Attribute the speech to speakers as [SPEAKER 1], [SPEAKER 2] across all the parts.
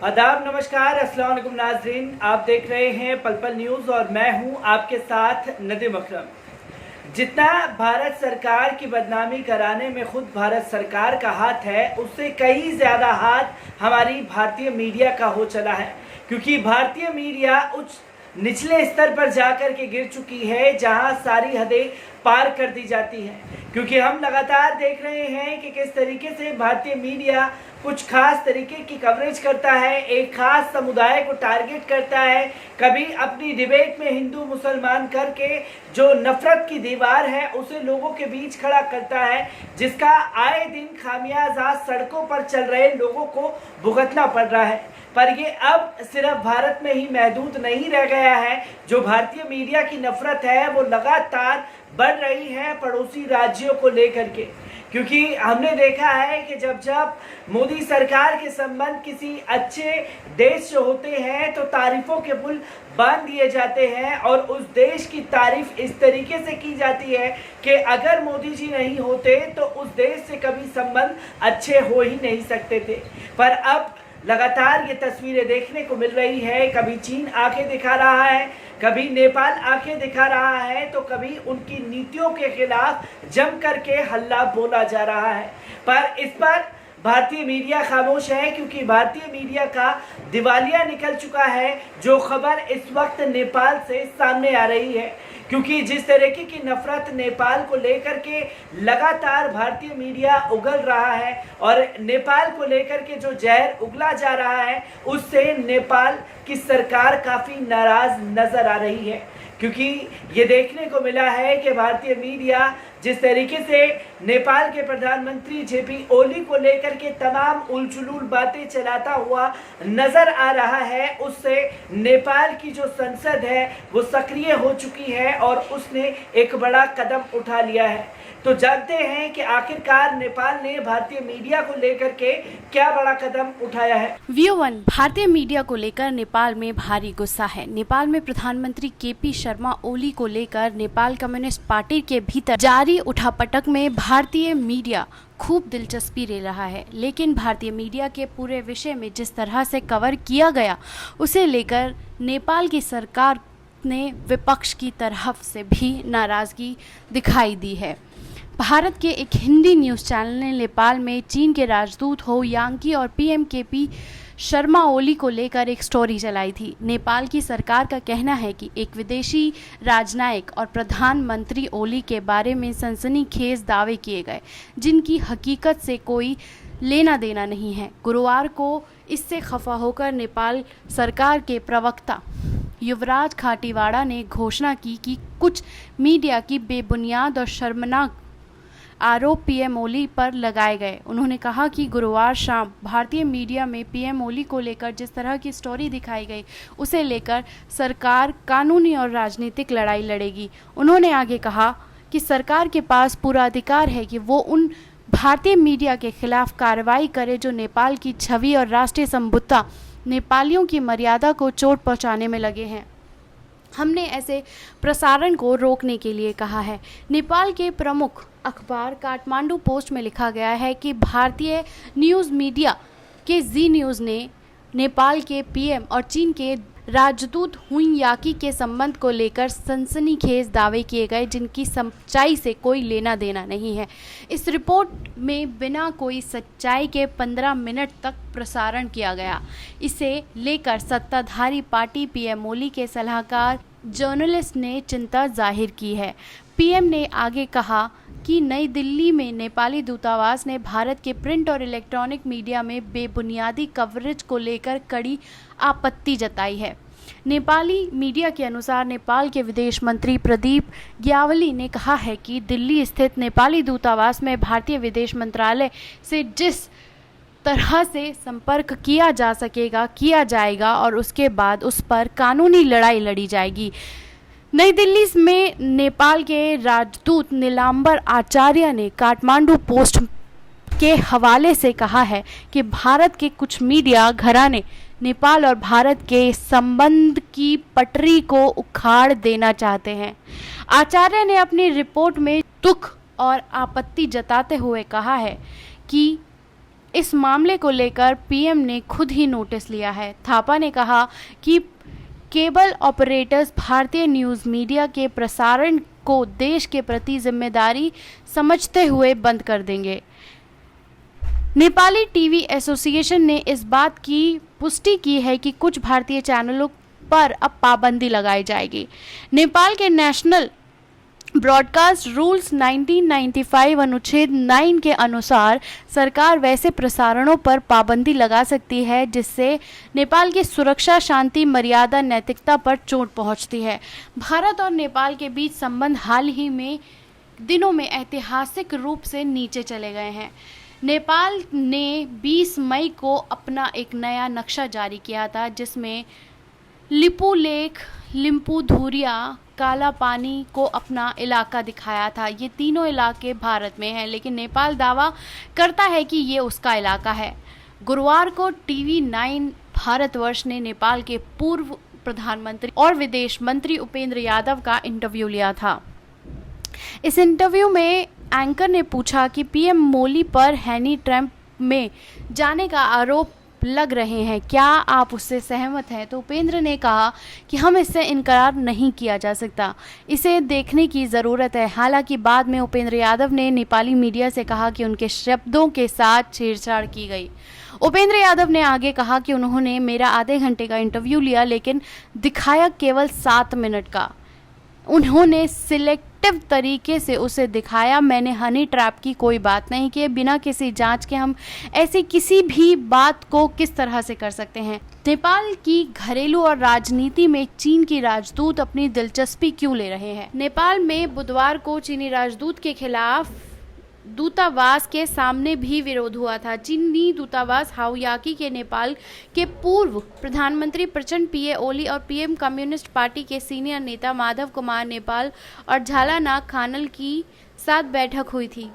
[SPEAKER 1] आदाब, नमस्कार, अस्सलाम वालेकुम नाज़रीन। आप देख रहे हैं पल पल न्यूज़ और मैं हूं आपके साथ नदीम अकरम। जितना भारत सरकार की बदनामी कराने में खुद भारत सरकार का हाथ है, उससे कई ज़्यादा हाथ हमारी भारतीय मीडिया का हो चला है, क्योंकि भारतीय मीडिया उच्च निचले स्तर पर जाकर के गिर चुकी है, जहां सारी हदें पार कर दी जाती हैं। क्योंकि हम लगातार देख रहे हैं कि किस तरीके से भारतीय मीडिया कुछ खास तरीके की कवरेज करता है, एक खास समुदाय को टारगेट करता है, कभी अपनी डिबेट में हिंदू मुसलमान करके जो नफरत की दीवार है उसे लोगों के बीच खड़ा करता है, जिसका आए दिन खामियाजा सड़कों पर चल रहे लोगों को भुगतना पड़ रहा है। पर ये अब सिर्फ भारत में ही महदूद नहीं रह गया है। जो भारतीय मीडिया की नफरत है वो लगातार बढ़ रही है पड़ोसी राज्यों को लेकर के, क्योंकि हमने देखा है कि जब जब मोदी सरकार के संबंध किसी अच्छे देश से होते हैं तो तारीफों के पुल बांध दिए जाते हैं और उस देश की तारीफ इस तरीके से की जाती है कि अगर मोदी जी नहीं होते तो उस देश से कभी संबंध अच्छे हो ही नहीं सकते थे। पर अब लगातार ये तस्वीरें देखने को मिल रही है, कभी चीन आंखें दिखा रहा है, कभी नेपाल आंखें दिखा रहा है, तो कभी उनकी नीतियों के खिलाफ जम करके हल्ला बोला जा रहा है। पर इस पर भारतीय मीडिया खामोश है, क्योंकि भारतीय मीडिया का दिवालिया निकल चुका है। जो खबर इस वक्त नेपाल से सामने आ रही है, क्योंकि जिस तरीके की नफरत नेपाल को लेकर के लगातार भारतीय मीडिया उगल रहा है और नेपाल को लेकर के जो जहर उगला जा रहा है उससे नेपाल की सरकार काफ़ी नाराज़ नज़र आ रही है। क्योंकि ये देखने को मिला है कि भारतीय मीडिया जिस तरीके से नेपाल के प्रधानमंत्री जेपी ओली को लेकर के तमाम उलझुलूल बातें चलाता हुआ नज़र आ रहा है, उससे नेपाल की जो संसद है वो सक्रिय हो चुकी है और उसने एक बड़ा कदम उठा लिया है। तो जानते हैं कि आखिरकार नेपाल ने भारतीय मीडिया को लेकर के क्या बड़ा कदम उठाया है।
[SPEAKER 2] व्यू वन, भारतीय मीडिया को लेकर नेपाल में भारी गुस्सा है। नेपाल में प्रधानमंत्री केपी शर्मा ओली को लेकर नेपाल कम्युनिस्ट पार्टी के भीतर जारी उठापटक में भारतीय मीडिया खूब दिलचस्पी ले रहा है, लेकिन भारतीय मीडिया के पूरे विषय में जिस तरह से कवर किया गया उसे लेकर नेपाल की सरकार ने विपक्ष की तरफ से भी नाराजगी दिखाई दी है। भारत के एक हिंदी न्यूज़ चैनल ने नेपाल में चीन के राजदूत हो यांगी और पीएम केपी शर्मा ओली को लेकर एक स्टोरी चलाई थी। नेपाल की सरकार का कहना है कि एक विदेशी राजनयिक और प्रधानमंत्री ओली के बारे में सनसनीखेज दावे किए गए, जिनकी हकीकत से कोई लेना देना नहीं है। गुरुवार को इससे खफा होकर नेपाल सरकार के प्रवक्ता युवराज खाटीवाड़ा ने घोषणा की कि कुछ मीडिया की बेबुनियाद और शर्मनाक आरोप पीएम ओली पर लगाए गए। उन्होंने कहा कि गुरुवार शाम भारतीय मीडिया में पीएम ओली को लेकर जिस तरह की स्टोरी दिखाई गई उसे लेकर सरकार कानूनी और राजनीतिक लड़ाई लड़ेगी। उन्होंने आगे कहा कि सरकार के पास पूरा अधिकार है कि वो उन भारतीय मीडिया के खिलाफ कार्रवाई करे जो नेपाल की छवि और राष्ट्रीय संबद्धता, नेपालियों की मर्यादा को चोट पहुंचाने में लगे हैं। हमने ऐसे प्रसारण को रोकने के लिए कहा है। नेपाल के प्रमुख अखबार काठमांडू पोस्ट में लिखा गया है कि भारतीय न्यूज़ मीडिया के जी न्यूज़ ने नेपाल के पीएम और चीन के राजदूत हुई याकी के संबंध को लेकर सनसनीखेज दावे किए गए, जिनकी सच्चाई से कोई लेना देना नहीं है। इस रिपोर्ट में बिना कोई सच्चाई के 15 मिनट तक प्रसारण किया गया। इसे लेकर सत्ताधारी पार्टी पीएम ओली के सलाहकार जर्नलिस्ट ने चिंता जाहिर की है। पीएम ने आगे कहा कि नई दिल्ली में नेपाली दूतावास ने भारत के प्रिंट और इलेक्ट्रॉनिक मीडिया में बेबुनियादी कवरेज को लेकर कड़ी आपत्ति जताई है। नेपाली मीडिया के अनुसार नेपाल के विदेश मंत्री प्रदीप ग्यावली ने कहा है कि दिल्ली स्थित नेपाली दूतावास में भारतीय विदेश मंत्रालय से जिस तरह से संपर्क किया जा सकेगा किया जाएगा और उसके बाद उस पर कानूनी लड़ाई लड़ी जाएगी। नई दिल्ली में नेपाल के राजदूत नीलांबर आचार्य ने काठमांडू पोस्ट के हवाले से कहा है कि भारत के कुछ मीडिया घराने नेपाल और भारत के संबंध की पटरी को उखाड़ देना चाहते हैं। आचार्य ने अपनी रिपोर्ट में दुख और आपत्ति जताते हुए कहा है कि इस मामले को लेकर पीएम ने खुद ही नोटिस लिया है। थापा ने कहा कि केबल ऑपरेटर्स भारतीय न्यूज़ मीडिया के प्रसारण को देश के प्रति जिम्मेदारी समझते हुए बंद कर देंगे। नेपाली टीवी एसोसिएशन ने इस बात की पुष्टि की है कि कुछ भारतीय चैनलों पर अब पाबंदी लगाई जाएगी। नेपाल के नेशनल ब्रॉडकास्ट रूल्स 1995 अनुच्छेद 9 के अनुसार सरकार वैसे प्रसारणों पर पाबंदी लगा सकती है जिससे नेपाल की सुरक्षा, शांति, मर्यादा, नैतिकता पर चोट पहुंचती है। भारत और नेपाल के बीच संबंध हाल ही में दिनों में ऐतिहासिक रूप से नीचे चले गए हैं। नेपाल ने 20 मई को अपना एक नया नक्शा जारी किया था जिसमें लिपू लेक, लिम्पुधुरिया, काला पानी को अपना इलाका दिखाया था। ये तीनों इलाके भारत में हैं, लेकिन नेपाल दावा करता है कि ये उसका इलाका है। गुरुवार को टीवी 9 भारतवर्ष ने नेपाल के पूर्व प्रधानमंत्री और विदेश मंत्री उपेंद्र यादव का इंटरव्यू लिया था। इस इंटरव्यू में एंकर ने पूछा कि पीएम ओली पर हैनी ट्रैप में जाने का आरोप लग रहे हैं, क्या आप उससे सहमत हैं? तो उपेंद्र ने कहा कि हम इससे इनकार नहीं किया जा सकता, इसे देखने की ज़रूरत है। हालांकि बाद में उपेंद्र यादव ने नेपाली मीडिया से कहा कि उनके शब्दों के साथ छेड़छाड़ की गई। उपेंद्र यादव ने आगे कहा कि उन्होंने मेरा आधे घंटे का इंटरव्यू लिया लेकिन दिखाया केवल 7 मिनट का। उन्होंने सिलेक्टिव तरीके से उसे दिखाया। मैंने हनी ट्रैप की कोई बात नहीं की। बिना किसी जांच के हम ऐसी किसी भी बात को किस तरह से कर सकते हैं? नेपाल की घरेलू और राजनीति में चीन की राजदूत अपनी दिलचस्पी क्यों ले रहे हैं? नेपाल में बुधवार को चीनी राजदूत के खिलाफ दूतावास के सामने भी विरोध हुआ था। चीनी दूतावास हाओयाकी के नेपाल के पूर्व प्रधानमंत्री प्रचंड पीए ओली और पीएम कम्युनिस्ट पार्टी के सीनियर नेता माधव कुमार नेपाल और झालानाग खानल की साथ बैठक हुई थी।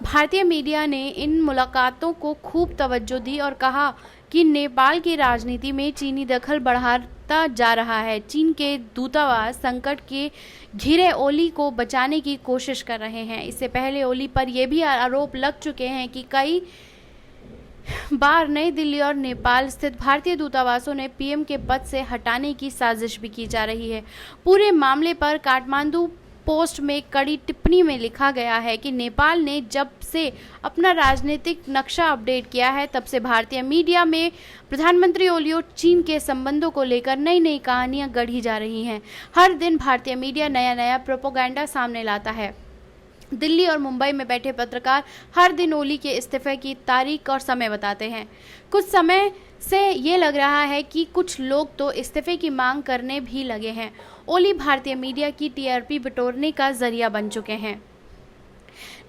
[SPEAKER 2] भारतीय मीडिया ने इन मुलाकातों को खूब तवज्जो दी और कहा कि नेपाल की राजनीति में चीनी दखल बढ़ाता जा रहा है। चीन के दूतावास संकट के घिरे ओली को बचाने की कोशिश कर रहे हैं। इससे पहले ओली पर यह भी आरोप लग चुके हैं कि कई बार नई दिल्ली और नेपाल स्थित भारतीय दूतावासों ने पीएम के पद से हटाने की साजिश भी की जा रही है। पूरे मामले पर काठमांडू पोस्ट में कड़ी टिप्पणी में लिखा गया है कि नेपाल ने जब से अपना राजनीतिक नक्शा अपडेट किया है तब से भारतीय मीडिया में प्रधानमंत्री ओली और चीन के संबंधों को लेकर नई नई कहानियां गढ़ी जा रही हैं। हर दिन भारतीय मीडिया नया नया प्रोपेगेंडा सामने लाता है। दिल्ली और मुंबई में बैठे पत्रकार हर दिन ओली के इस्तीफे की तारीख और समय बताते हैं। कुछ समय से ये लग रहा है कि कुछ लोग तो इस्तीफे की मांग करने भी लगे हैं। ओली भारतीय मीडिया की टीआरपी बटोरने का जरिया बन चुके हैं।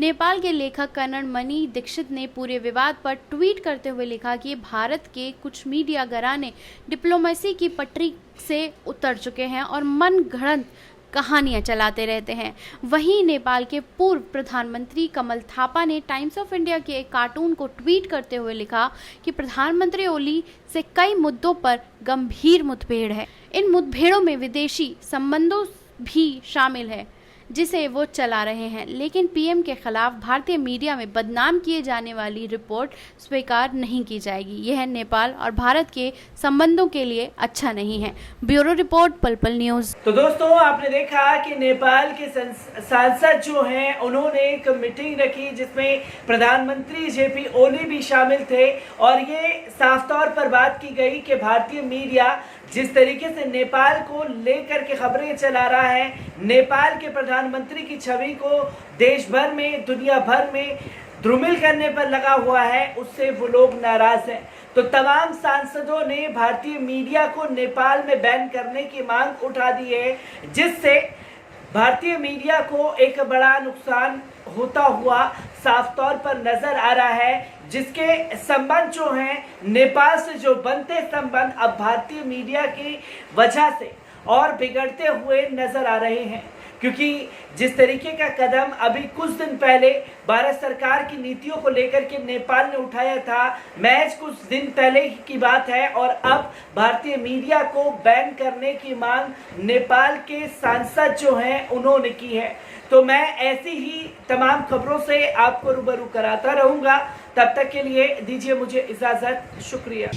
[SPEAKER 2] नेपाल के लेखक कन्नड़ मणि दीक्षित ने पूरे विवाद पर ट्वीट करते हुए लिखा कि भारत के कुछ मीडिया घराने डिप्लोमेसी की पटरी से उतर चुके हैं और मन गढ़ंत कहानियां चलाते रहते हैं। वहीं नेपाल के पूर्व प्रधानमंत्री कमल थापा ने टाइम्स ऑफ इंडिया के एक कार्टून को ट्वीट करते हुए लिखा कि प्रधानमंत्री ओली से कई मुद्दों पर गंभीर मुठभेड़ है। इन मुठभेड़ों में विदेशी संबंधों भी शामिल है जिसे वो चला रहे हैं, लेकिन पीएम के खिलाफ भारतीय मीडिया में बदनाम किए जाने वाली रिपोर्ट स्वीकार नहीं की जाएगी। यह नेपाल और भारत के संबंधों के लिए अच्छा नहीं है। ब्यूरो रिपोर्ट, पल पल न्यूज।
[SPEAKER 1] तो दोस्तों, आपने देखा कि नेपाल के सांसद जो हैं उन्होंने एक मीटिंग रखी जिसमें प्रधानमंत्री जेपी ओली भी शामिल थे और ये साफ तौर पर बात की गई कि भारतीय मीडिया जिस तरीके से नेपाल को लेकर के खबरें चला रहा है, नेपाल के प्रधानमंत्री की छवि को देश भर में, दुनिया भर में धूमिल करने पर लगा हुआ है, उससे वो लोग नाराज हैं। तो तमाम सांसदों ने भारतीय मीडिया को नेपाल में बैन करने की मांग उठा दी है, जिससे भारतीय मीडिया को एक बड़ा नुकसान होता हुआ साफ तौर पर नजर आ रहा है, जिसके संबंध जो हैं नेपाल से जो बनते संबंध अब भारतीय मीडिया की वजह से और बिगड़ते हुए नजर आ रहे हैं। क्योंकि जिस तरीके का कदम अभी कुछ दिन पहले भारत सरकार की नीतियों को लेकर के नेपाल ने उठाया था, महज कुछ दिन पहले की बात है, और अब भारतीय मीडिया को बैन करने की मांग नेपाल के सांसद जो हैं उन्होंने की है। तो मैं ऐसी ही तमाम खबरों से आपको रूबरू कराता रहूंगा। तब तक के लिए दीजिए मुझे इजाजत। शुक्रिया।